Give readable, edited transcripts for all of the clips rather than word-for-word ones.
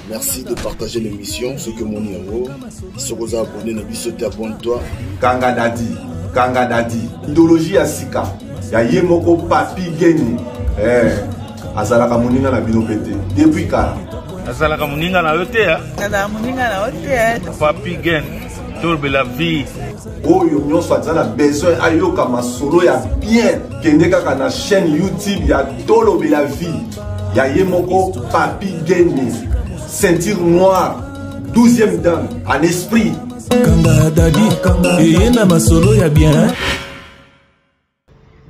Merci de partager l'émission. Ce que mon numéro, si vous abonnez, abonne-toi. Kanga Dadi. Idéologie à Sika. Ya Yemoko Papi Geni. Azalaka Moninga na bino pété. Depuis kala. Azalaka Moninga na yote ya. Papi Geni. Tourbe la vie. Oyo nyonso azala besoin ayoka masolo ya bien. Kende kaka na chaîne YouTube ya Tolobe la vie. Ya Yemoko Papi Geni. Ceinture noire. 12e dan en esprit. Kanga Dadi. Yena masolo ya bien.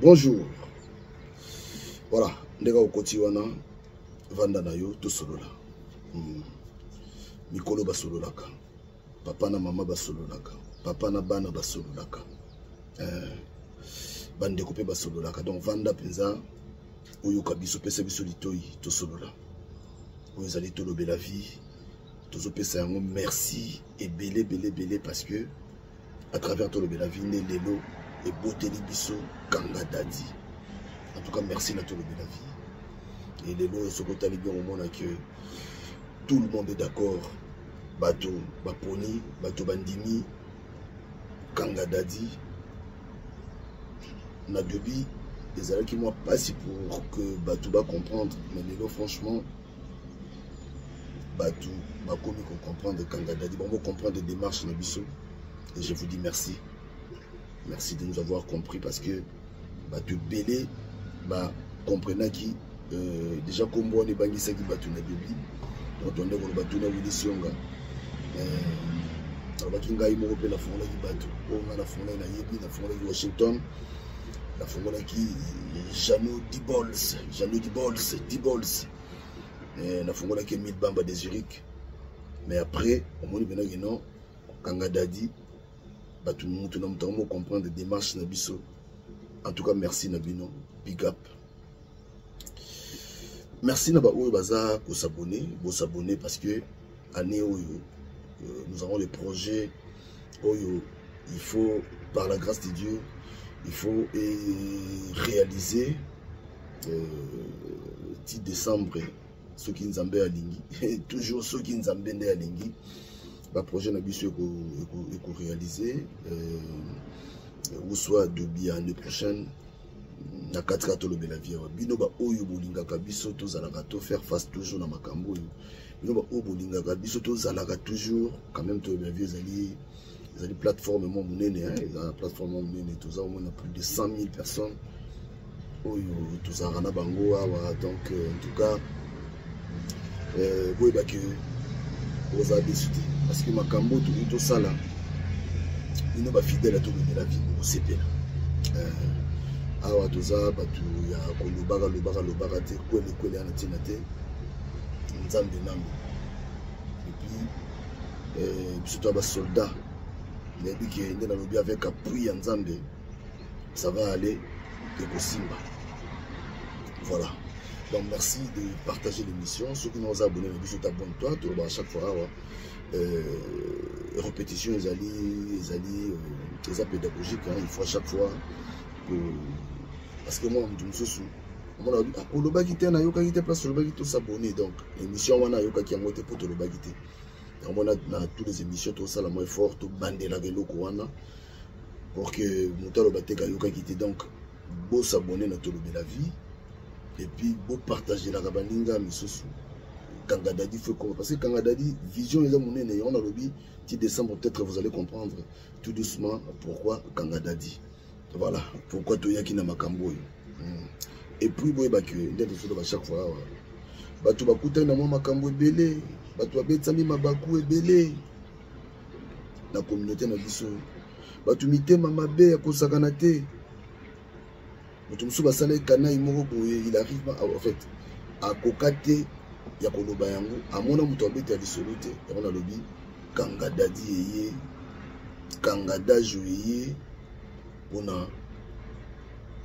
Bonjour. Voilà. Ndeka okoti wana vanda na yo to solola. Mikolo basololaka. Papa na mama basololaka. Papa na bana basololaka. Bande coupe basololaka. Donc vanda penza oyo kabiso pesa biso litoi to solola. Oyo zali Tolobe la vie. Tozo pesa yango merci et belé parce que à travers Tolobe la vie né lelo et boteli biso Kanga Dadi. En tout cas, merci à Tolobe la vie. Et les lois sont bien au monde que tout le monde est d'accord. Bato, Baponi, Bato Bandimi, Kanga Dadi. Nadobi, les alliés qui m'ont passé pour que Bato va comprendre. Mais les lois, franchement, Bato, Bakomi qu'on comprendre Kanga Dadi. Bon, on va comprendre les démarches Nabiso. Et je vous dis merci. Merci de nous avoir compris parce que Bato Belé. Bah, comprenez qui déjà comme on est bangi ça qui batu na bibi donc on est batu na Willy Sionga alors qui ngai mo pe la fonga qui batu on a la fonga na yebi la fonga de Washington la fonga qui Jano Dibols la fonga qui Mil Bamba de Zurich mais après on moni bena non Kanga Dadi batu mutu na mutamo comprendre des démarches na biso. En tout cas, merci Nabino, big up. Merci Naba Oyo Baza pour s'abonner, parce que année Oyo, nous avons les projets Oyo, il faut, par la grâce de Dieu, il faut réaliser 10 décembre, ceux qui nous ont à Lingui, toujours ceux qui nous ont à Lingui, le projet Nabiso est réalisé. Ou soit de bien l'année prochaine na 4 Tolobe la vie bino ba oyo bolingaka biso to zalaka to faire face toujours na makambo bino ba oyo bolingaka biso to zalaka toujours quand même Tolobe la vie ezali plateforme mo munene la plateforme munene to za on a plus de 100 000 personnes oyo to zalaka na bango awa donc en tout cas boy ba que vous avez décidé parce que makambo to sala nous sommes fidèles à Tolobe la vie au CP. Awa toza batu ya kolobaka te kwele ana tina te nzambe nango. Et puis surtout ba soldats mais dit que ndena lobi avec appui ya nzambe ça va aller de Kosimba. Voilà. Donc merci de partager l'émission. Ceux qui nous ont abonnés, abonne-toi. Tu à chaque fois répétition, les pédagogiques. Hein, il faut à chaque fois que parce que moi, je me suis s'abonner. Donc l'émission on a yoka qui a monté pour te le bagiter. On a toutes les émissions tout ça la moins forte bandé la vélo wana pour que monter bateka yoka qui était donc beau s'abonner dans Tolobe la vie. Et puis, vous partagez la rabaninga, Kanga Dadi, parce que Kanga Dadi, vision, les hommes, on a le 10 décembre, peut-être vous allez comprendre tout doucement pourquoi Kanga Dadi. Voilà, pourquoi Toyaki na Makambo. Et puis, vous voyez que, chaque fois, Batu Bakuta na Makambo belé, Batu Abetsami Mabaku belé, la communauté na biso, Batu Mite Mamabe à Kosakanate. Il arrive en fait à Kokate Yakoloba yango à mon amour tombé à l'isoloté on a lobby Kanga Dadi Kanga Dadi on a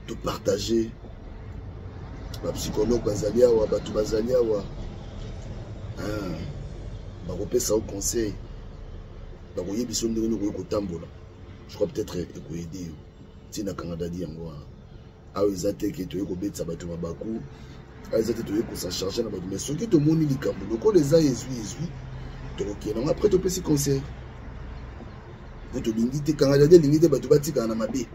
tout partagé la psychologue Bazalia ou Batu Bazalia ou bah ça au conseil bah vous voyez je crois peut-être aider si na Kanga Dadi yango. Ah, ils ont été que tu es au Baku, Ils étaient pour ça charger mais ceux qui te montrent les camps, donc les a après tu peux se conseiller. Tu te quand il y a des lignes de bateau bâti quand on a ma bé.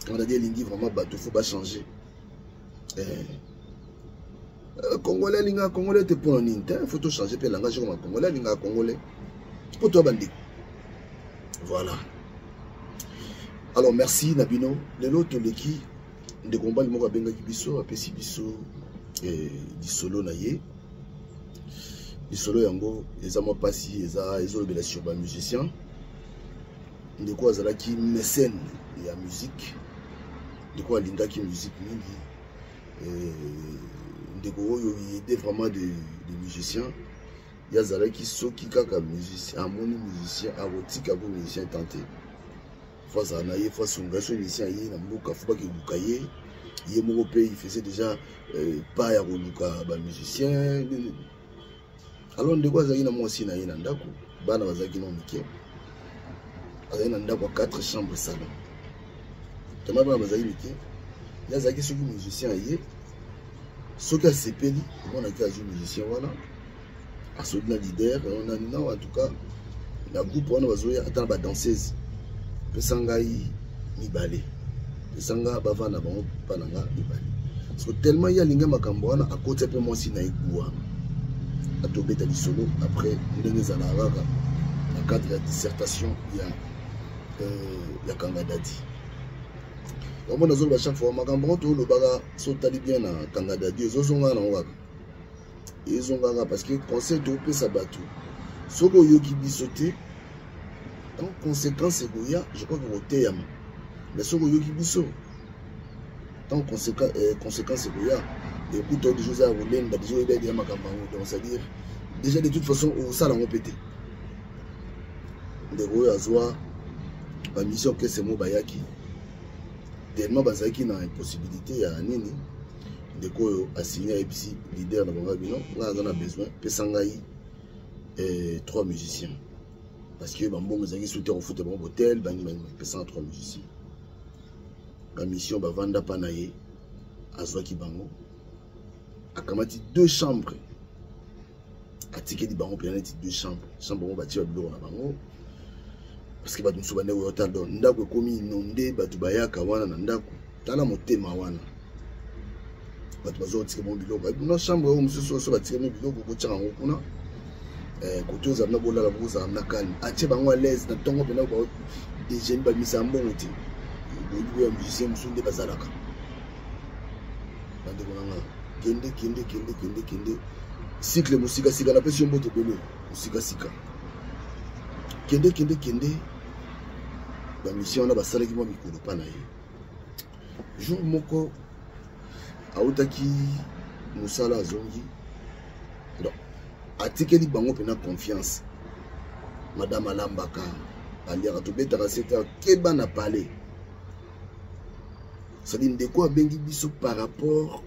Quand il y a des lignes vraiment bateau, faut pas changer. Congolais linga Congolais te pour un inter, faut tout changer puis langage comme Congolais linga Congolais. Pour toi bandit. Voilà. Alors merci Nabino. Les autres qui de combat le mot benga kibiso apesi biso di solo na ye. Di solo yango ezama pasi ezolobela sur ba musicien. Ndeko azalaki mécène ya musique. Ndeko alingaki musique mingi. Ndeko oyo aidait vraiment des musiciens. Yazalaki soki kaka musicien, amoni musicien, arotika ko musicien tenté. Fois na ye, fois son garçon musicien ye na mboka faut pas que bukaye. Ye moko pe il faisait déjà pas ya koluka ba musicien. Alors ndeko azalaki na mwasi na ye na ndako, bana bazalaki na mike. Azalaki na ndako 4 chambres salon. Tellement bana bazalaki mike. Yazalaki soki musicien ye. Soki asepeli, on a été un musicien voilà. À ce leader, on a non en tout cas la groupe on va jouer attends la danseuse. Pesangai mibale. Pesanga bavana bango pananga mibale. Parce que tellement il y a linga makambwana à côté peu moi si na igua. A tombé dans le solo après ndenge za la rara. Dans cadre de dissertation il y a Kangadadi. On a besoin de chaque fois makambwana to le baga so tali bien na Kangadadi ezozonga na waka. Ils ont gagné parce que conseil de opé sabatou. Soko yoki bisoté. En conséquence, je crois que vous êtes yam. Mais soko yoki biso. En conséquence, c'est que écoute, des choses à rouler, des choses à dire ma campagne. Donc, c'est-à-dire, déjà de toute façon, au salon on pété. Des gros azwa, la mission que c'est mon bayaki. Tellement bazaki na impossibilité à nini. De quoi assigné et puis leader dans mon cabinet, là on a besoin pesangai 3 musiciens parce que bon mes amis souhaitaient au foot bon hôtel ben pesant 3 musiciens. La mission ba vanda panaye azwaki bango akamati 2 chambres atike di bango planète 2 chambres bon bâti ba bilo na bango parce que ba dumuso bane wo hotel don ndako komi inondé batu bayaka wana na ndako tala motema wana. Dans chambre où monsieur so batire no biloko ko tshaka ngokuna côté aux amna bola la boza amna calme atie bango à l'aise na tongo pena ko des jeunes ba misa mbongo ti bo musicien musunde bazalaka bande konanga kende cycle musika sika na pesi mbote belo musika sika kende ba mission na basala ki mo mikolo pana ye jour moko autaki musala azongi donc atikeli bango pena confiance madame alambaka aliaka tobetaka seta keba na palais c'est-à-dire ndeko abengi biso par rapport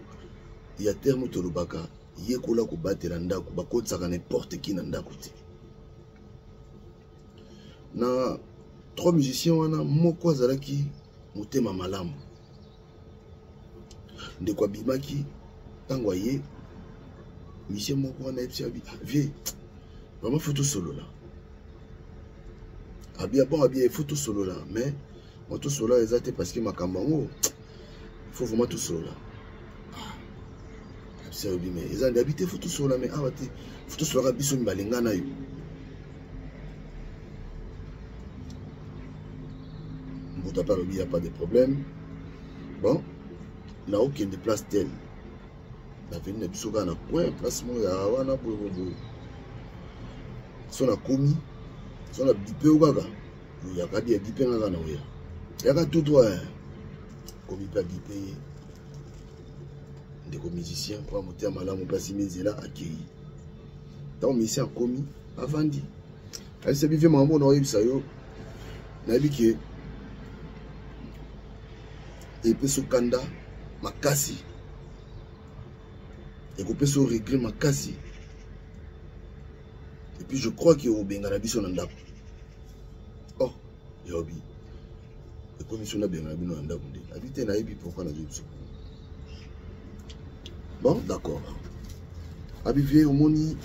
ya terme tolobaka yekola kobatela ndako bakotisaka n'importe qui na ndako te na 3 musiciens wana moko azalaki motema malamu de quoi bimaki tango ye monsieur moko wana epi vie vraiment photo solo là abia photo solo là mais moto solo là exacté parce que makambango faut vraiment tout solo là c'est bien mais ils ont habité photo solo là mais awati photo solo là biso mibalenga na yo mbuta pas il y a pas de problème bon. Na aucune de place telle. La venue de Bisoga na point place mo ya wana bobo. Son a commis, son a bipé au gaga. Il y a pas dit bipé na na oya. Ya ka tout droit. Commis pas bipé. Des musiciens pour monter à malamu pas si menzela accueilli. Tant musicien commis avant dit. Elle s'est bifé mambo na yebisa yo. Na biki et puis sous kanda makasi et coupé sur regret makasi et puis je crois que au benga biso na ndako oh yobi et commission na benga bino na ndako ndé habité na yebi pourquoi na biso Bon, d'accord. Abivé au moni.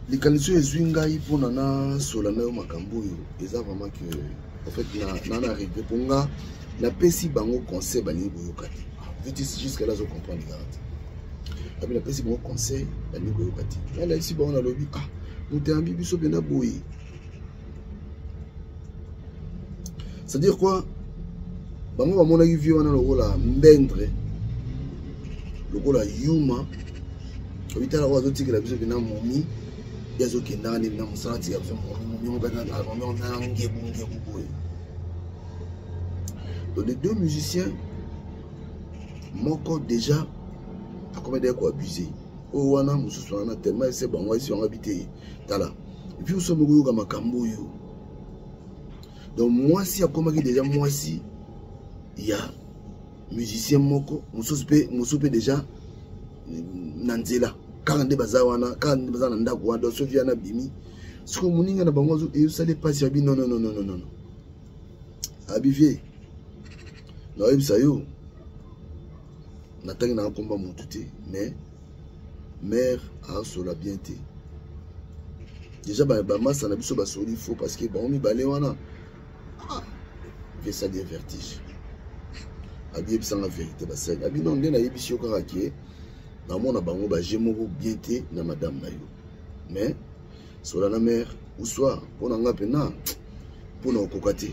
Les conditions de Zwingaï pour Nana Solana ou Makambo, ils ont vraiment que. En fait, Nana arrive pour nga. La PSI Bango conseil Bani Boyokati. Jusqu'à là, je comprends les gars. La PSI Bango conseil Bani Boyokati. Là, ici, on a le lobby. Ah, nous t'es un bibiso bien aboué. C'est-à-dire quoi? Bango va mon avis, on a le rôle à Mbendre. Le rôle à Yuma. Quand il y a la roi d'autres qui la biso bien momi. Il y a des gens qui ont été en train de se faire donc les deux musiciens, Moko déjà, a combien d'heures abusé. Oh, on a tellement c'est bon, on a habité. Et puis, nous sommes au Makambo. Donc, moi, si, déjà, moi, si, il y a musicien Moko, nous sommes déjà, Nanzela. 40 bazawana 40 bazana ndako wa doso via na bimi siko muninga na bango e usale passe abi non abivie na ebisa yo natangi na komba mutu te mais mère a sola bien te déjà ba massa na biso ba soli faux parce que bon mi balé wana que ça des vertige abi ebisa la vérité ba ça abi non ndena yebisi yo kaka ki na mona bango ba jemoko bien te na madame na yo mais sur la mère ou soit pour nga pena pour na kokate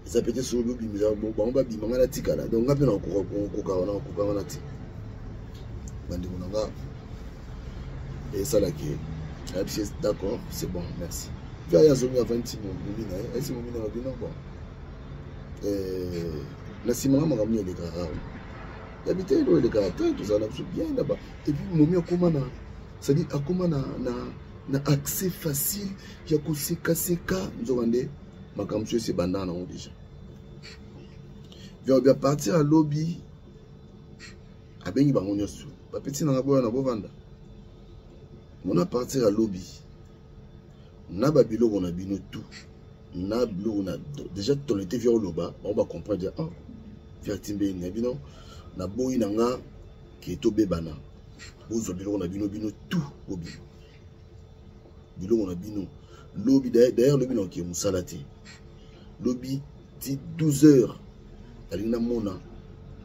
ça peut être sur le bi miza bon ba bimanga na tikala donc nga pena koka wana ti bandi nga et ça là qui est d'accord c'est bon merci tu as zomi à 26 mois na est-ce momi na bino bon la simama makamni de caractère habiter le caractère tout ça là bien là-bas et puis momi comment na ça dit à comment na accès facile ya ko seka nzongande makamsio c'est bandana on déjà vient bien partir à lobby abengi bango nyoso ba petit na boya na bovanda on a partir à lobby na babilo on a bino tout na bleu on a déjà ton était vers le bas on va comprendre dire ah via timbe na bino na boyi nanga qui to bebana bozo bilo on a bino tout bobi bilo on a bino lobby d'ailleurs lobby non qui est musalati lobby ti 12 heures alina mona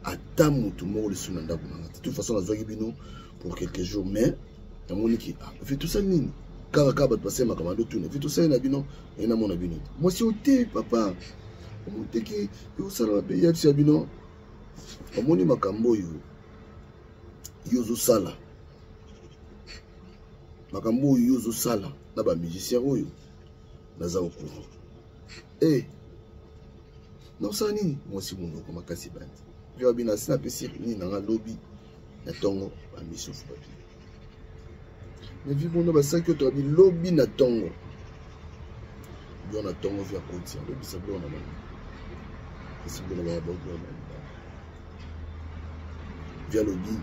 atamu tout mort le sunanda kunanga de toute façon la zogi bino pour quelques jours mais na moniki fait tout ça nini kaka ba passer ma commande tout fait tout ça na bino et na mona bino moi si oté papa omoteki yo sala ba ya si bino omoni makambo yo zo sala makambo yo zo sala na ba musicien oyo naza okuru non ça nini moi si mon ko makasi bandi yo bina sina pesi ni na lobby na tongo ba mission fu papier mais vi bon ba 5 to bi lobby na tongo yo na tongo via konti lobby sa blo na ba c'est bon na ba via lobby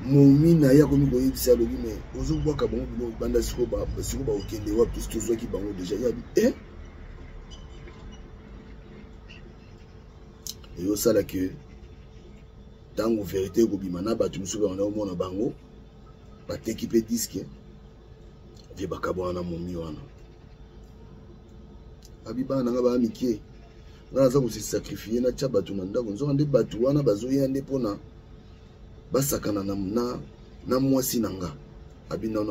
momi na ya komi boyi bisa lobby mais ozo boka bango bino banda siko ba okende wa plus toujours qui bango déjà ya bi et au ça là que tango vérité ko bimana ba tu musuba na omona bango ba t'équiper disque vie bakabo na momi wana abiba na ba mikie na za ko se sacrifier na cha batu na ndako nzo ande batu wana bazoya ande pona basakana na mwasi nanga abi non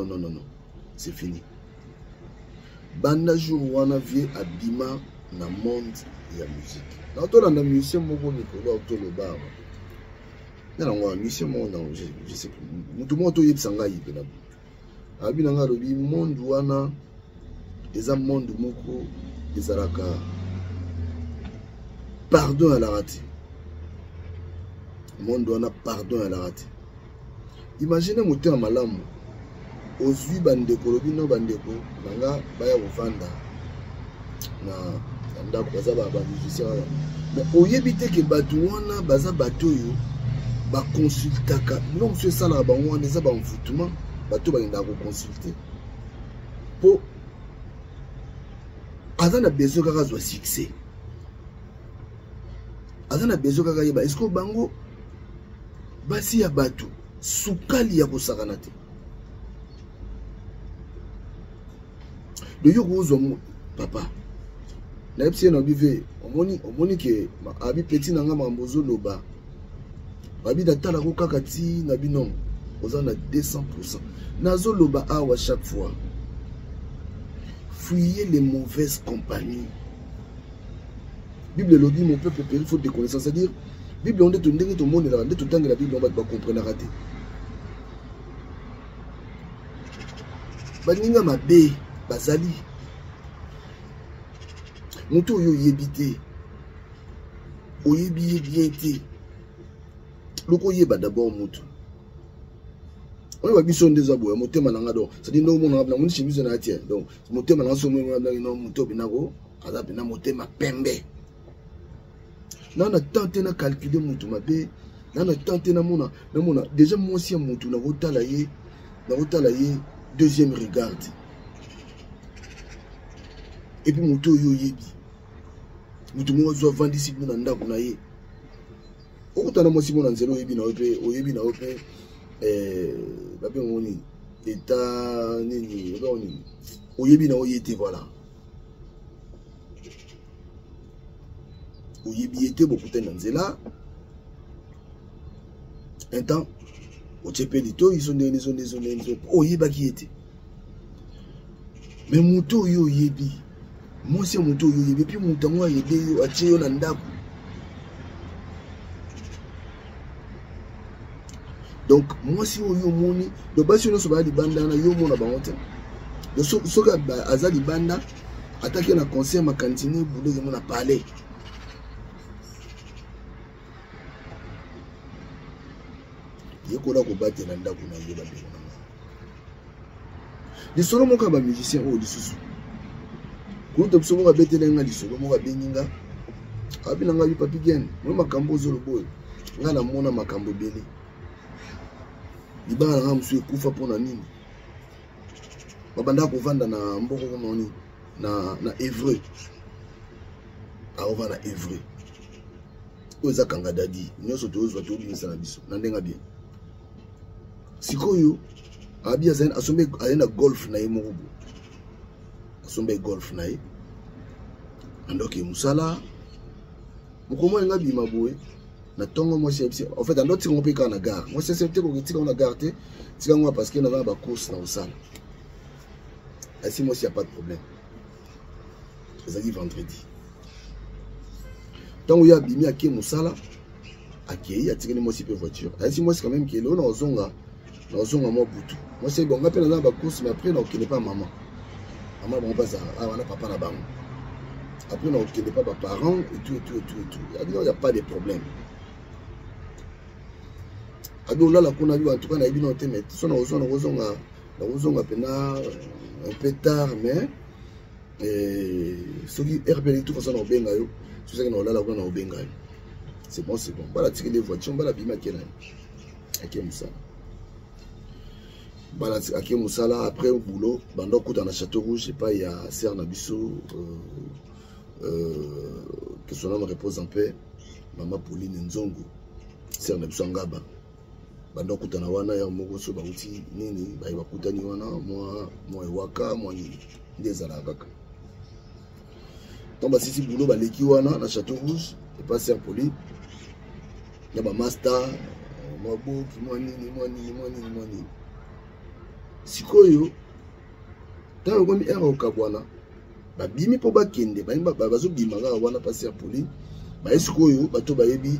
c'est fini banda jour wana vie abima na monde ya musique na to la musicien moko Nicolas Otolo Bar na ngwa musicien mo na je sais plus mutu mo to yebsanga yipe na abi na ngalo bi monde wana eza monde moko ezalaka pardon à la rate monde wana pardon à la rate imaginez moteur malamu ozwi bandeko lobino bandeko nanga baya kovanda na ndako baza ba musicien wana mais oyebi te ke bato wana baza bato oyo baconsultaka no monsieur esalaka bango wana eza bamfutuma bato bakendaka koconsulte mpo aza na besoin kaka azwa succès aza na besoin kaka yeba est-ce que bango basi ya bato sukali ya kosakana te de yo kozwa papa na yebisi na bive omoni ke abi petit na nga makambo ozoloba babi datala ko kaka ti na bino oza na 200%. Nazoloba awa chaque fois. Fuyez les mauvaises compagnies. Bible le dit, mon peuple périt faute de connaissance. C'est-à-dire, Bible on dit tout le monde là, tout temps que la Bible on va pas comprendre rater. Baninga mabe, bazali. Moto yo yebité. Oyebi yebiete. Loko yeba d'abord moto. On va biso ndeza boya motema nanga do c'est-à-dire no mona na moni chimizo na tie donc motema nanga so mona na no moto binako aza bina motema pembe nana tenter na calculer moto mabe nana tenter na mona déjà moi si moto na rotala ye deuxième regard et puis moto yo yebi moto mo zo vandi si na ndako na ye okutana mo si mona nzelo yebi na ope babe ngoni eta nini ngoni oyebi na oyete voilà oyebi ete bokute na nzela un temps ochepeli to isonde oyeba ki ete mais muto yo oyebi moi c'est muto yo oyebi puis mutango ayede yo atie yo na ndako. Donc, moi, si vous avez le bas sur le banda, yo mona bangote. Le soka azali banda, attaquer na conseil ma cantine, boulot de mon parler. Yekola ko battre na ndako na yeba be. Les solo mo ka ba musicien o lisusu. Ko to so mo ka betela nga lisolo mo ka beninga. Abi na nga bi papi gen, mo makambo zolo boy. Nga na mona makambo bele. Libanga nga musu ekufa pona nini babanda kovanda na mboko komoni na Évreux aova na Évreux oza kanga dadi nyoso tozwa tobimisa na biso na ndenga bien sikoyo abi azana asombe ayena golf na ye moko asombe golf na ye andoke musala mukomo nga bima boye na tongo moi c'est en fait dans on peut na gare moi c'est c'était qu'on tire na gare té tika moi parce que na va ba course na osala ainsi moi s'il y a pas de problème ça dit vendredi tant où il y a bimi à musala akei a tiré moi si peu voiture ainsi moi c'est quand même qui est là na ozonga moi butu moi c'est bon ngape na ba course mais après na okene pas maman bon pas ça on a papa na bango après na okene pas ba parents et tout il y a pas de problème. Ado la kuna en tout cas na ibino te mais so na ozonga pena un peu tard mais ce qui RPL tout façon na obenga yo so ça que na la kuna na obenga yo c'est bon bala tirer les voitures bala bima kena akemusala bala akemusala après au boulot bando kuta na Château Rouge et pas il y a Serre na biso que son âme repose en paix maman Pauline Nzongo Serre na biso ngaba bando kutana wana ya moko so bauti nini ba bakutani wana moi waka moi ndezala kaka tomba sisi boulot baleki wana na Château Rouge et pas Serre Pauline ya ba master moi boki moi nini sikoyo tango komi era okabwana babimi po bakende bazo bima wana pas Serre Pauline ba sikoyo bato bayebi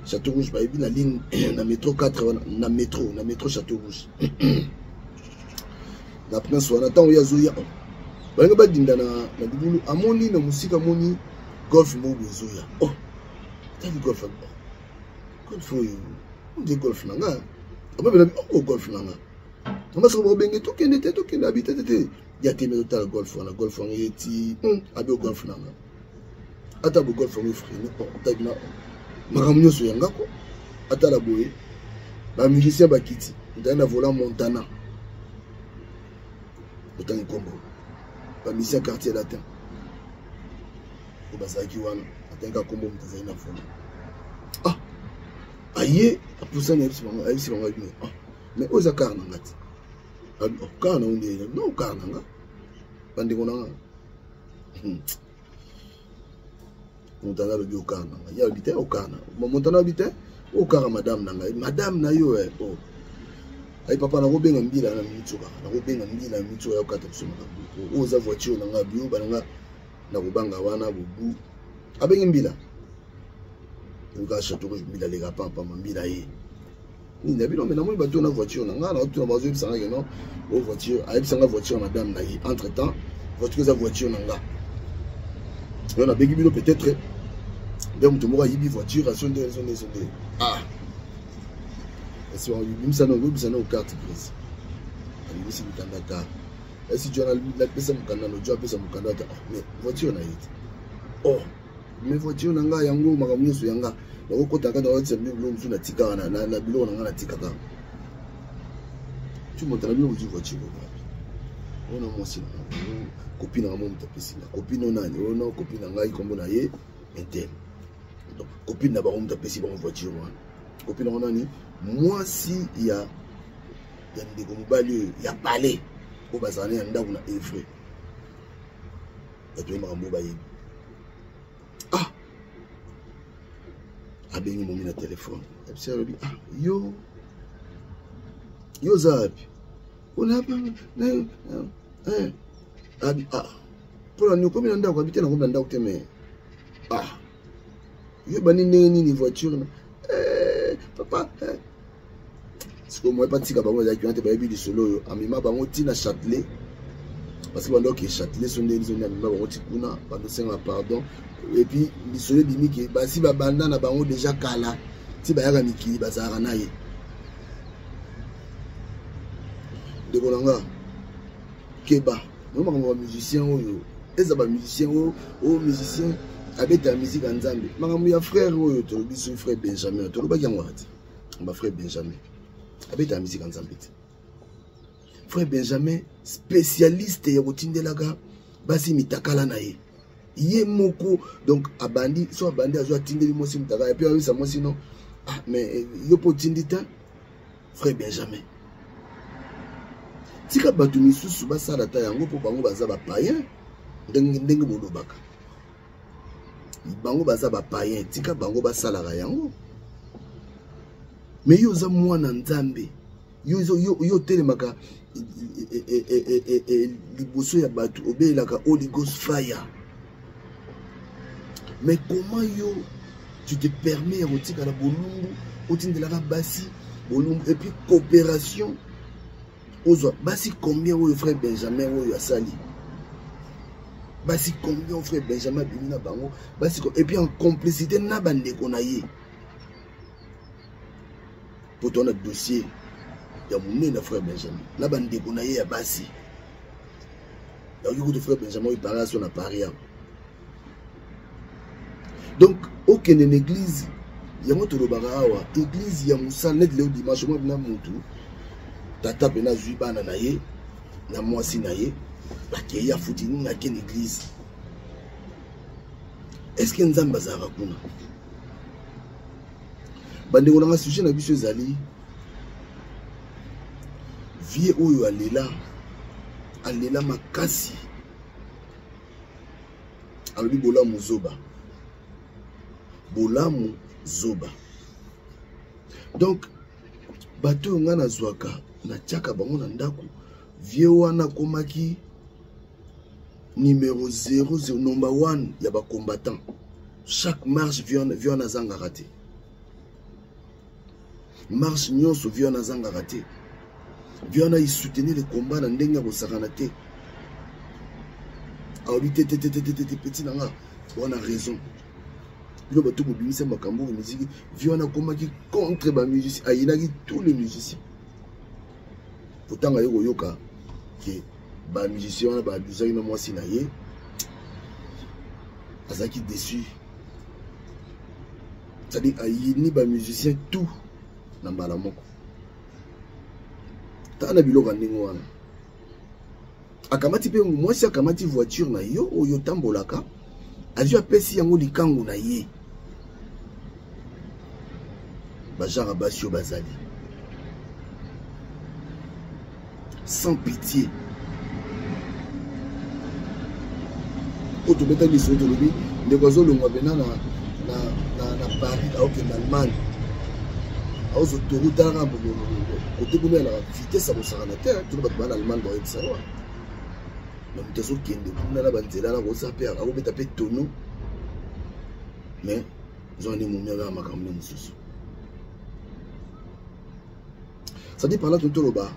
Château Rouge, bah, il y a la ligne, na métro 4, na métro Château Rouge. Na prince, on attend où il y a Zoya. Bah, il y a pas d'indana, na bouboulou, amoni, na musique, amoni, golf, mobo, Zoya. Oh, t'as du golf, golf, on dit golf, nanga. On va bien, oh, golf, nanga. On va se rebengue, tout qu'un était, habité, il y a tes métaux, golf, on a golf, on est, abi au golf, nanga. Attends, golf, on est frère, t'as bien. Makamunyo so yanga ko atala boye ba musicien bakiti ndana volant Montana otangi kombo ba musicien quartier latin ko bazaki wana atenga kombo mtazai na volant aye apusa na ayisi bango mais oza car na ngati car na onde non car na nga bande ko na nga montana le bio car na nga ya habité au car na montana habité au car madame na nga madame na yo ay papa na ko benga mbila na mitsuka na ko benga mbila mitsuka ya kata kusoma ka oza voiture na nga bio bananga na kubanga wana bubu abenga mbila nga château mbila le papa mbila ye ni na bino mena mo bato na voiture na nga na to na bazo bisanga ke non o voiture ay bisanga voiture madame na ye entre temps voiture za voiture na nga on a bengi bino peut-être donc tout mo yibi voiture sonde ah si on lui ça non ça non carte grise ali si mukanda ka si tu as la pesa mukanda no job pesa mukanda mais voiture na yite oh mais voiture na nga yango makamu yesu yanga na kokota ka na wetse mbilo mzu na tika na bilo na nga na tika ka tu montres bien vous voiture on a moi si copine na mo mtapesi na copine nani on copine na ngai kombo na ye intel donc copine na ba mo mtapesi ba voiture wana copine na nani moi si il y a des mobali il y a palais au bazane ya ndaku na evre et ma mbo ba yi ah abengi mo na téléphone et puis elle dit ah yo zapi on a pas ah pour nous comme on ndaku habiter na comme ndaku te mais ah yo bani nini voiture papa c'est que moi pas tika bango za qui ont été solo amima bango tina Châtelet parce que bango qui Châtelet sont des zones amima bango tikuna bango senga pardon et puis les solo bimi qui ba si ba banda na bango déjà kala ti ba yaka mikili bazara na ye de bolanga keba moi ma musicien oyo eza ba musicien o musicien abeta musique en Zambie makambo ya frère oyo to biso frère Benjamin to loba yango ati ma frère Benjamin abeta musique en Zambie frère Benjamin spécialiste ya kotindelaka basi mitakala na ye moko donc abandi so abandi azo atindeli mosi mitaka et puis avec ça moi sinon ah mais yo potindita frère Benjamin tika batu misusu basala ta yango po bango baza ba païen ndenge bolobaka bango baza ba païen tika bango basalaka yango mais yo za mwana nzambe yo telemaka liboso ya batu obelaka Holy Ghost fire mais comment yo tu te permets ya kotika na bolumbu otindelaka basi bolumbu et puis coopération ozo basi combien oyo frère Benjamin oyo asali basi combien frère Benjamin bimina bango basi et puis en complicité na bandeko na ye pour ton dossier ya monene frère Benjamin na bandeko na ye ya basi ya yuko frère Benjamin il parle sur na Paris donc aucune église ya moto lobaka awa église ya musala net le dimanche moi na mutu tata pena zui bana na ye na mwasi na ye bakeya futi na ken église est-ce que nzamba za kuna bande ko na sujet na biso ezali vie oyo alela makasi alobi bolamu zoba donc bato nga na zwaka na tiaka bango na ndako vie wana komaki numéro 00 number 1 ya ba combattant chaque marche vie wana zanga raté marche nyonso vie wana zanga raté vie wana il soutenir les combats na ndenge ko sakana te audité petit nanga on a raison bilo bato bobimisa makambo ya musique vie wana komaki contre ba musiciens ayinaki tous les musiciens pourtant nga yoko yoka que ba musicien wana ba abusaki na mwasi na ye azaki déçu c'est-à-dire ayini ba musicien tout na mbala moko tana biloko ndenge wana akamati pe mwasi akamati voiture na yo oyo tambolaka azwi apesi yango likangu na ye Bajara Basio Bazali. Sans pitié. Automata les autres lobby, les oiseaux le mois venant na Paris, en Allemagne. Aux autoroutes arabes, côté de la vitesse à mon saranateur, tout le monde en Allemagne doit être ça. Mais nous sommes qui est là, banzela, là, on s'appelle, on va taper tonneau. Mais ils ont des momies à ma campagne. Ça dit par là tout le bas.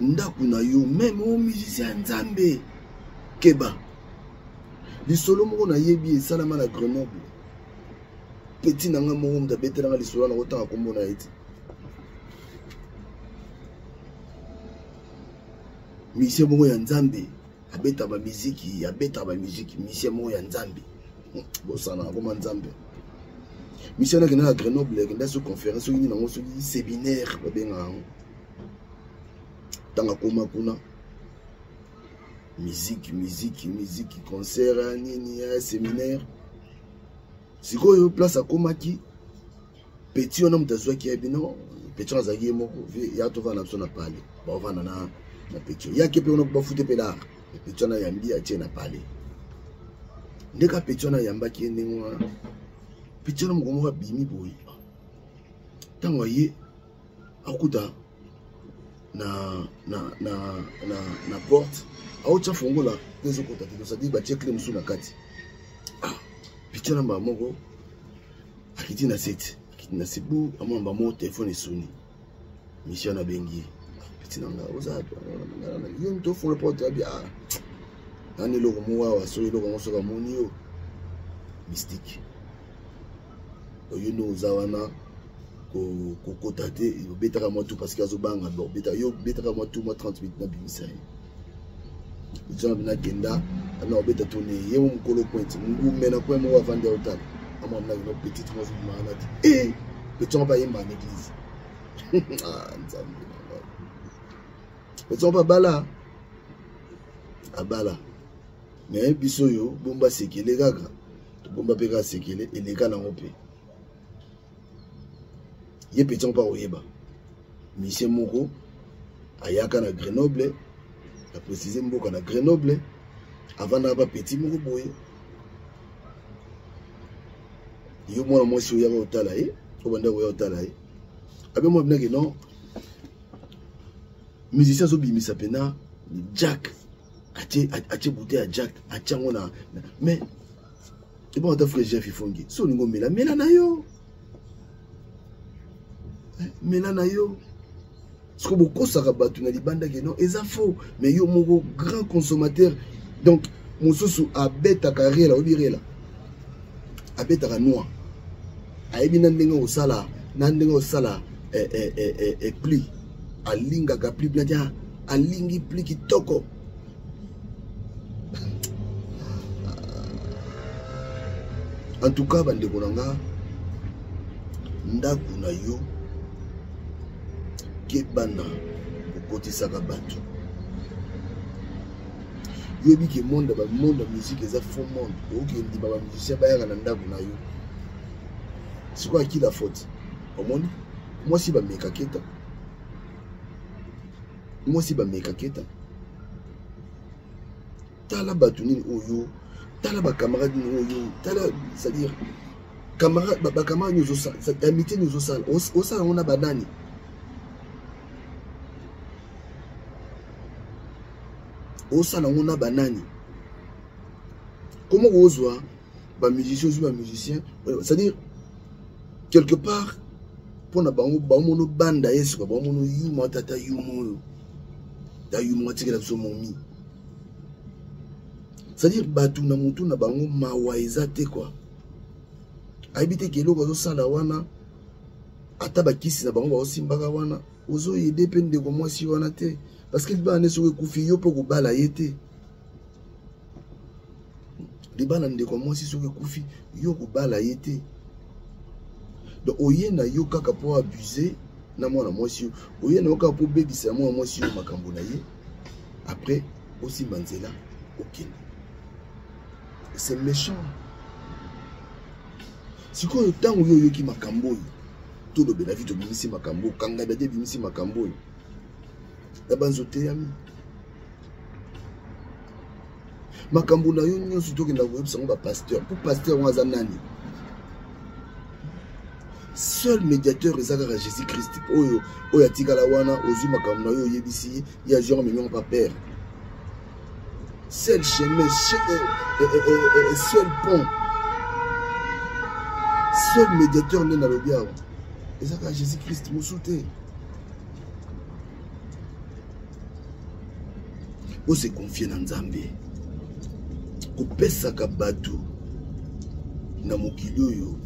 Ndakuna yo même aux musiciens Nzambe Keba. Les solos mo na yebi salama na Grenoble. Petit nanga mo mda betela les solos na autant comme on a été. Musicien mo ya Nzambe abeta ba musique, abeta ba musique, musicien mo ya Nzambe. Bon ça na comme Nzambe. Musicien na na Grenoble, qui na sur conférence, ni na sur séminaire ba benga. Tanga koma kuna musique, concert, nini, séminaire. Si vous place à Komaki, petit on a mutazwa qui est bien, petit on a zagi moko, ya to va na so na parler. Ba va na petit. Ya kepe on ba fute pela. Petit on a yambi a tie na parler. Ndeka petit on a yamba ki ndengwa. Petit on mo bimi boy. Tango ye akuta na porte aucha fongola pezo kota te ça dit ba check le msuna kati ah picha namba moko akiti na set akiti na sebu amamba mo téléphone soni mission na bengi petit nanga ozato yo mto fon le porte abia nani logo mo wa so logo mo so ka monio mystique oyo no zawana ko tate betaka moi tout parce qu'il y a banga bon betaka moi tout moi 30 minutes na bimisa Jean na genda na obeta tourner yemo mkolo point mungu mena kwa mo vendre hotel ama na no petite moi malade petit pas yemba l'église ah nzambe petit pas bala abala mais biso yo bomba sekele gaga bomba peka sekele eleka na ngope ye petit pas oyeba monsieur moko ayaka na Grenoble a précisé mboka na Grenoble avant na ba petit moko boye yo mwana mwasi oyaka otala obanda oya otala abe mo bina ke non musicien zo bimisa pena Jack atie bouteille à Jack atiango na mais et bon ta frère Jeff Ifongi so ningo mela na yo Melana yo. Ce que beaucoup sarabatu na libanda que non, c'est faux. Mais yo mon grand consommateur. Donc mon sousou a bête à carré là, obiré là. A bête à noix. A ebi nandenga au sala, pli. A linga ka pli bladia, a lingi pli ki toko. En tout cas, bande konanga ndaku na yo bana côté Sakabato. Yo bi ke monde musique eza faux monde. OK ndi ba musicien ba yaka na ndaku na yo. C'est quoi qui la faute? Omoni? Moi si ba meka keta. Tala batuni oyo, tala ba camarade ni oyo, tala c'est-à-dire camarade ba camarade nous ça amitié nous ça. Au ça on a banani. Osala ngona banani. Comment ozwa ba musicien, c'est-à-dire quelque part pour na bango mono banda yesu ba mono yuma tata yumo da yumo tikela so momi. C'est-à-dire batu na mutu na bango mawaiza te quoi. Aibite kelo ko sala wana ataba kisi na bango ba simbaka wana ozo yede pende ko mwasi wana te. Parce que les gens qui sont yo pour bala yete. Les bana ndeko moi si so kufi yo ko bala yete. Donc oye na yo kaka pour abuser na mwana mwasi oye na kaka pour bebisa mwana mwasi yo makambo na ye. Après aussi manzela OK. C'est méchant. Si ko tango yo ki makambo tout le bénéfice de Bimisi Makambo, Kangada de Bimisi Makambo. La banzote yami. Makambo na yo nyo surtout que na web sango ba pasteur. Pour pasteur on a nani. Seul médiateur ezaka Jésus-Christ. Oyo atika la wana ozu makambo na yo yebisi ya genre mignon pas père. Seul chemin, seul pont. Seul médiateur n'est dans le bien. Et ça, Jésus-Christ m'a sauté. On se confie dans Nzambe. On pèse à Batu. Na mokilo yo.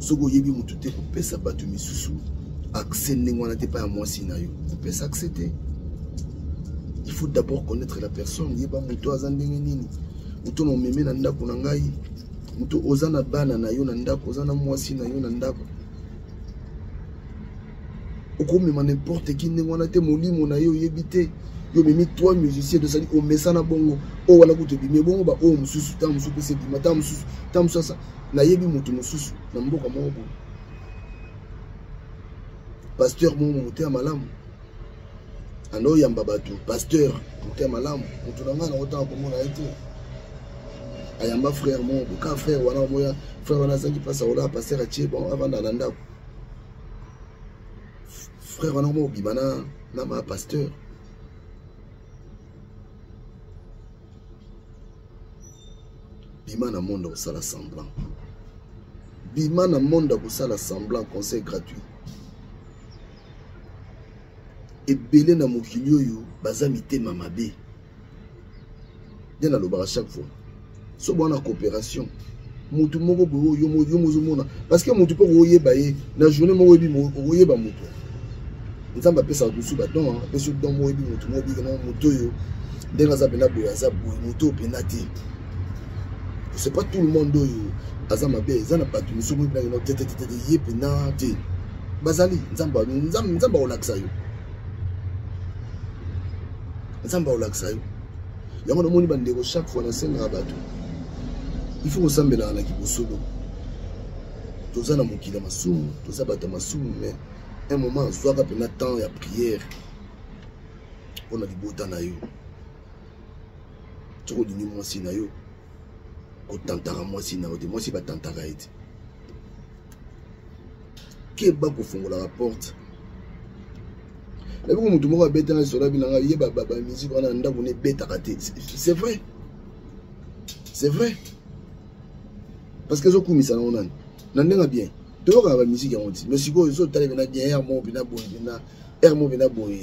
Soko yebi mutute on pèse à Batu misusu. Accès n'engwana te pas à moi si na yo. On pèse accepter. Il faut d'abord connaître la personne. Yeba muto azandenge nini. Muto no meme na ndako na ngai. Muto ozana bana na yo na ndako, ozana mwasi na yo na ndako. Okomema n'importe qui n'engwana te molimo na yo yebite. Yo mimi toi musicien de sali o mesana bongo o wala kuto bime bongo ba o mususu ta mususu pese bima ta mususu sa na yebi mutu mususu na mboka mo bo. Pasteur mo muté malamu. Ano yamba batu pasteur muté malamu mutu na ngana ota ko mona été. Ayamba frère mo ka frère wana moya frère wana zangi pasa ola pasteur a tie bon avant dans ndako. Frère wana mo bimana na ma pasteur. Bima na monde au sala semblant. Bima na monde au sala semblant conseil gratuit. Et belé na mokilio yo bazamité mamabe. Bien à l'obara chaque fois. So bon en coopération. Mutu moko bo yo mozomona parce que mutu po royer baye na journée mo webi mo royer ba mutu. Nzamba pesa dusu ba don pesa don mo webi mutu mo bi na mutu yo. Denga za bena boya za boy mutu penati. C'est pas tout le monde qui a mabe ezana pas tout musumu na no tete yepena te bazali nzamba olaksa yo nzamba olaksa yo yango no moni bandeko chaque fois na senga bato il faut resembler na kibosolo tozana mokila masumu toza bato masumu mais un moment zwaka pena temps ya prière on a libota na yo toko dini mwasi na yo ko tantara mwasi na ode mwasi ba tantara ete ke ba ko fungola la porte la biko mutu moko beta na sola bilanga ye ba musique wana ndako ne beta kate c'est vrai parce que zo kumisa na onani na ndenga bien to ka ba musique ya onti mais siko zo tale bena bien air mo bina boy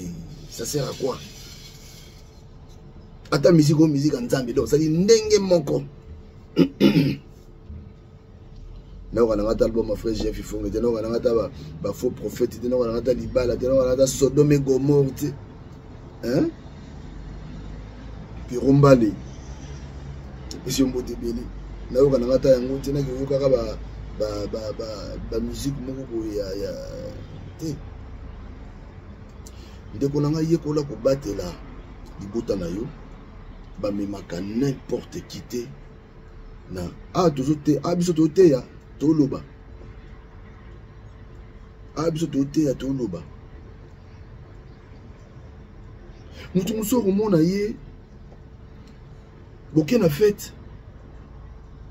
ça sert à quoi ata musique nzambe donc ça dit ndenge moko. Na wana ngata album ma frère Jeff Ifonge de no wana ngata ba faux prophète de no wana ngata libala de no wana ngata Sodome et Gomorrhe hein puis Rombale monsieur Mbote Beli na wana ngata yango tina ki yoka ba musique moko ko ya te ndeko nanga yekola ko batela libota na yo ba memaka n'importe qui te na tozote biso tote ya toloba biso tote ya toloba mutu musoko mona ye boke na fête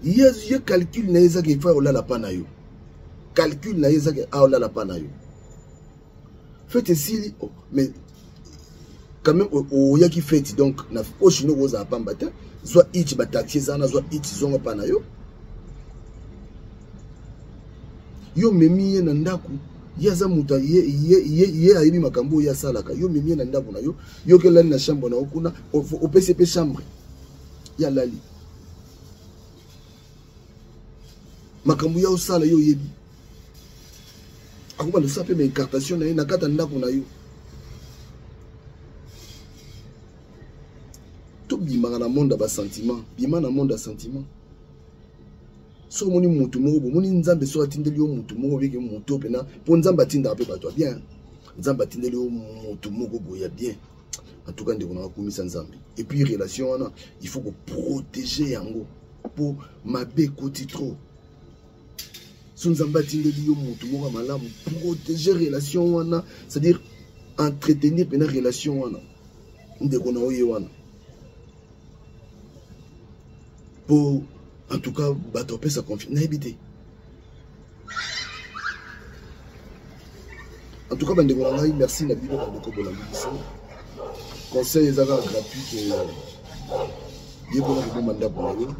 ye calcul na yeza ke fa olala pa na yo calcul na yeza ke olala pa na yo fête si mais quand même oya ki fête donc na oshino goza pamba te soit ichi ba taxi zana soit ichi zonga pana yo memi na ndaku yaza muta ye ayibi makambo ya salaka yo memi na ndaku na yo kelani na chambre na okuna o PCP chambre ya lali makambo ya osala yo yebi akuba le sape me incartation na kata ndaku na yo bima na monde ba sentiment bima na monde a sentiment so moni mutu moko moni nzambe so atindeli yo mutu moko beke mutu pena po nzamba tinda pe bato bien nzamba tindeli yo mutu moko boya bien en tout cas ndeko na komisa nzambe et puis relation wana il faut que protéger yango pour mabe koti trop Sonzamba tindeli yo mutu moko malamu protéger relation wana, c'est-à-dire entretenir une relation wana. Ndeko na oye wana. Pour en tout cas battre sa confiance na habité. En tout cas bandeko na ngai merci na bino bandeko bola biso. Conseil ezaka gratuit que yebona ko manda pour yo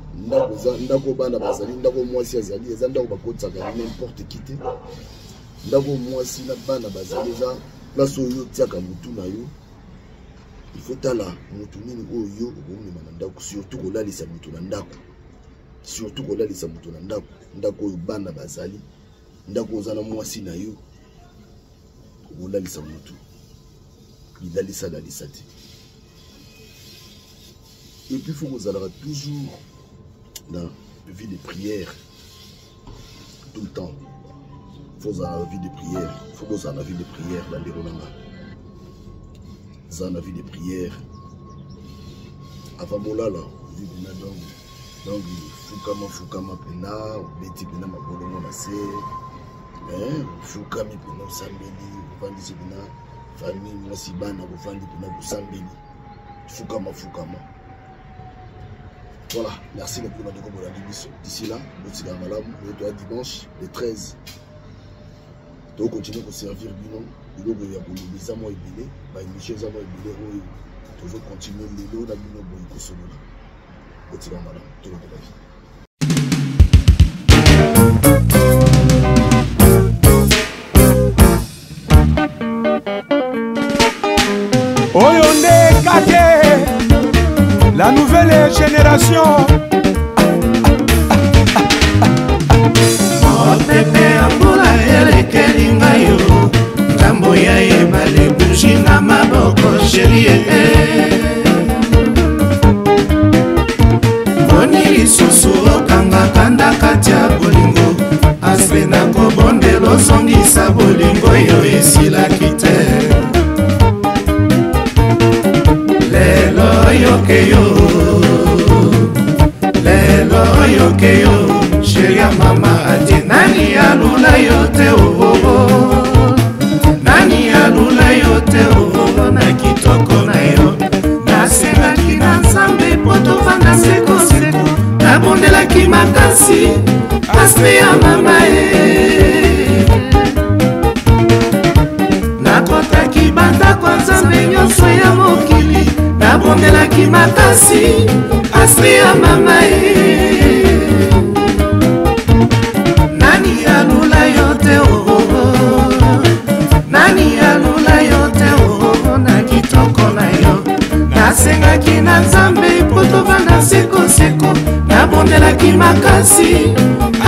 ndako bana bazali ndako mwasi azali eza ndako bakotsaka n'importe qui te ndako mwasi na bana bazali eza place oyo tiaka mutu na yo il faut tala mutu nini oyo okomema na ndako surtout kolalisa mutu na ndako surtout kolalisa mutu na ndako oyo bana bazali ndako ozana mwasi na yo kolalisa mutu bilalisa lalisa te. Et puis il faut que vous allez toujours dans la vie de prière. Tout le temps. Il faut que vous ayez la vie de prière. Il faut que vous ayez la vie de prière dans les Ronama. Vous avez la vie de prière. Avant Molala, vous dites donc Fukama Pena, Beti Pena Mabolongo Nase, Fukami Pena Sambeli, Vandi Pena, famille Mwasibana, Vandi Pena Sambeli, Fukama. Voilà, merci beaucoup de d'ici là, le dimanche, le 13. Donc, continuez à servir Binon. Binon, il y a des amours et des choses à moi et toujours continuer les lots, la Binon, il y a solo là. Continuez à madame, tout le monde de la vie. Oyonde Kake, la nouvelle génération. Pepe ambula elekeli ngayo ngambo ya ebale buji na maboko sherie boni lisusu okanga kanda kati ya bolingo aspe na kobondelo songisa bolingo yo esilaki te lelo yokeyo sheria mama ati nani alula yote nani alula yote na kitoko na yo nasengaki na nzambe po tovanda sekoseko nabondelaki makasi aspe ya mama nakotaki bandako nzambe nyonso ya mokili nabondelaki makasi aspe ya mama nani alula yote nani alula yote na kitoko na yo nasengaki na nzambe po tovanda sekoseko nabondelaki makasi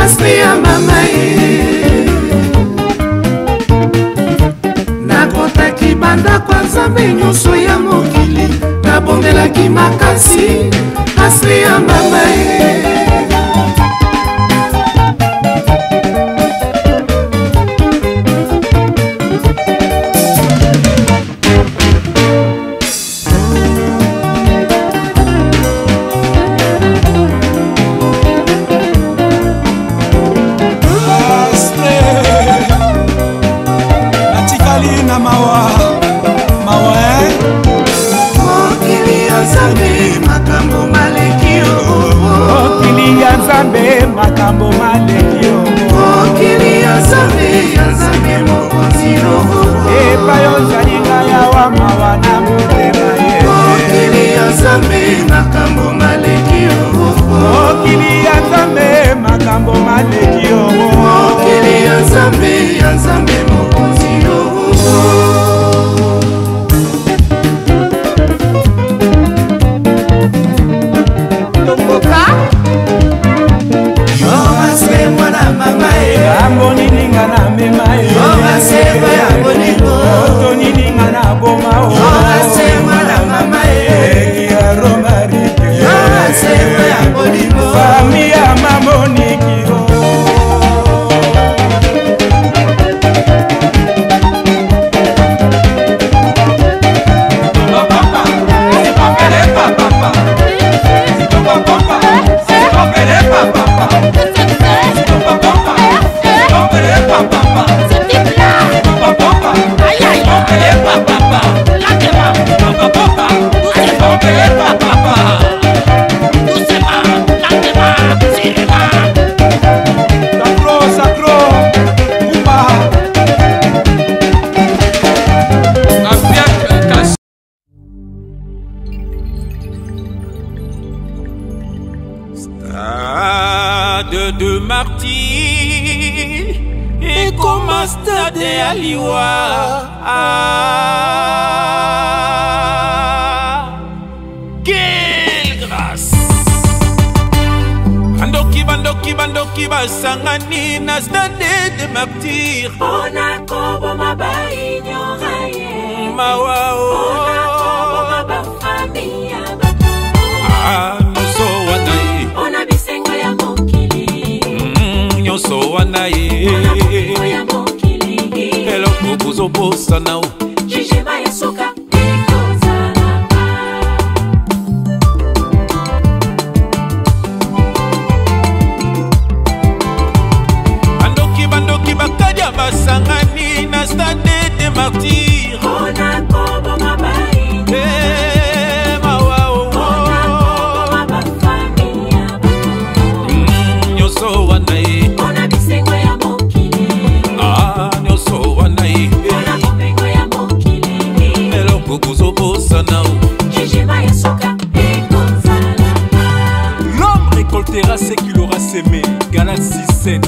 aspe ya mama nakotaki bandako nzambe nyonso ya mokili nabondelaki makasi aspe ya mama makambo malekio okili ya zambe mokonzi epa yozalinga ya wamawa na motema ye okili ya zambe makambo malekio okili ya zambe makambo malekio okili ya zambe mokonzi ambonininga na mema otonininga na boma ekiaromarike fami ya mamonikio stade ya liwa. Quelle grâce! Bandoki basangani na stade de martyr. Ona kobo mabai nyoraye. Mawao. Ona kobo mabafamia bato. Nyoso wanaye. Ona bisengo ya mokili. Nyoso wanaye. Ona bisengo ya mokili. Eloko buzobosa nao. Jijima ya soka. Basangani na stade de martyr. Ona kobo mabai. Mawao. Ona kobo mabafamia bato. Nyoso wanaye. Ona bisengo ya mokili. Nyoso wanaye. Ona bomengo ya mokili. Eloko buzobosa nao. Jijima ya soka. L'homme récoltera ce qu'il aura semé. Galaxy 7.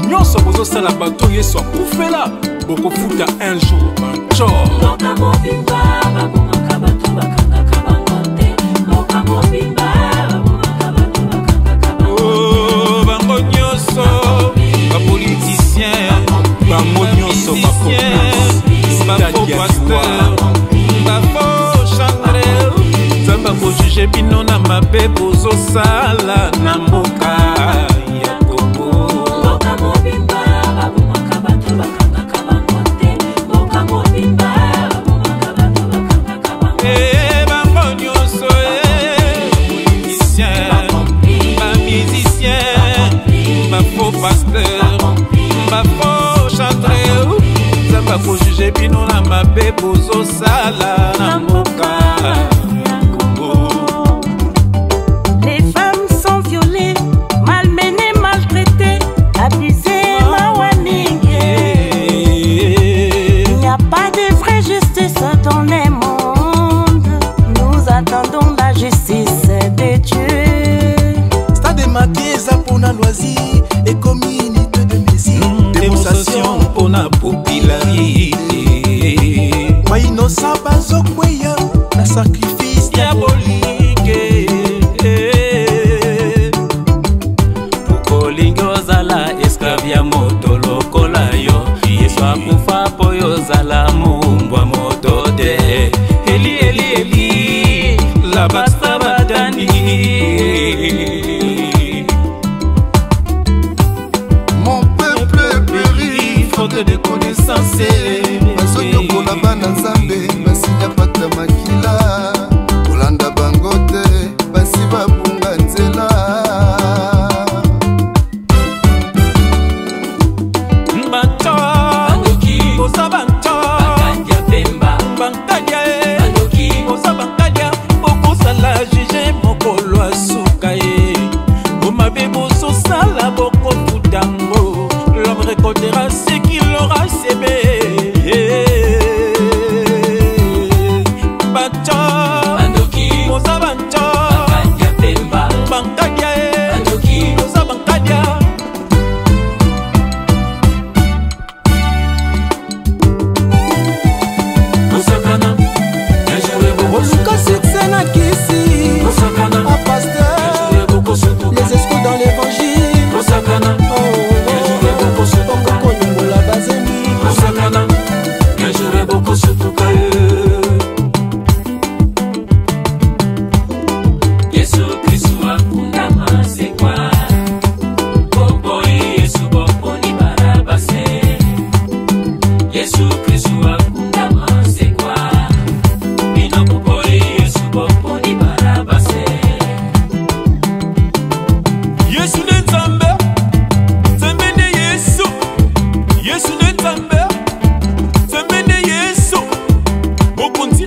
Nyonso bozo sala bato yeso akufela bokofuta un jour un chor. Moka mobimba babumaka bato bakanga kabangote. Moka mobimba babumaka bato bakanga kabangote. Oh, bango nyonso bapoliticien, Bango nyonso bafo pasteur, bafo chandrel. Zamba kojuge bino na mabe bozosala na mboka ya Kongo. Moka mobimba babumaka bato bakanga kabangote. Moka mobimba babumaka bato bakanga kabangote. Bango nyonso politicien, bamusicien, bafo pasteur, bafo chantrel. Zamba kojuge bino na mabe bozosala na mboka. Les femmes sont violées, malmenées, maltraitées, abusées, mawaninguées. Il n'y a pas de vraie justice dans les mondes. Nous attendons la justice de Dieu. Stade marqué ça pour la loisir et communauté de mesure. Démonstration pour la popularité. Ma innocent bazokweya na sacrifice diabolique. Pukolingo zala esclavia moto lokola yo. Yesu akufa po yo zala mumbwa moto de. Eli eli eli la basta badani. Mon peuple périt faute de connaissance. bazoyokola bana nzambe basinya pata makila kolanda bango te basi babunga nzela. Banto bosa banto bankadia bosa bankadia bokosala juge mokolo asuka ye omabe bososala bokofutango. L'homme récoltera ce qu'il aura semé. Banto bosa banto bankadia bosa bankadia. Oluka succès na kisi a pasteur les escouts dans l'évangile. Bongo konongola bazemi Yesu Kristu akundama sekwa. Boboi Yesu boponi barabase. Yesu Kristu akundama sekwa. Bino boboi Yesu boponi barabase. Yesu ne nzambe, nzambe ne Yesu. Yesu ne nzambe, nzambe ne Yesu. Okonzi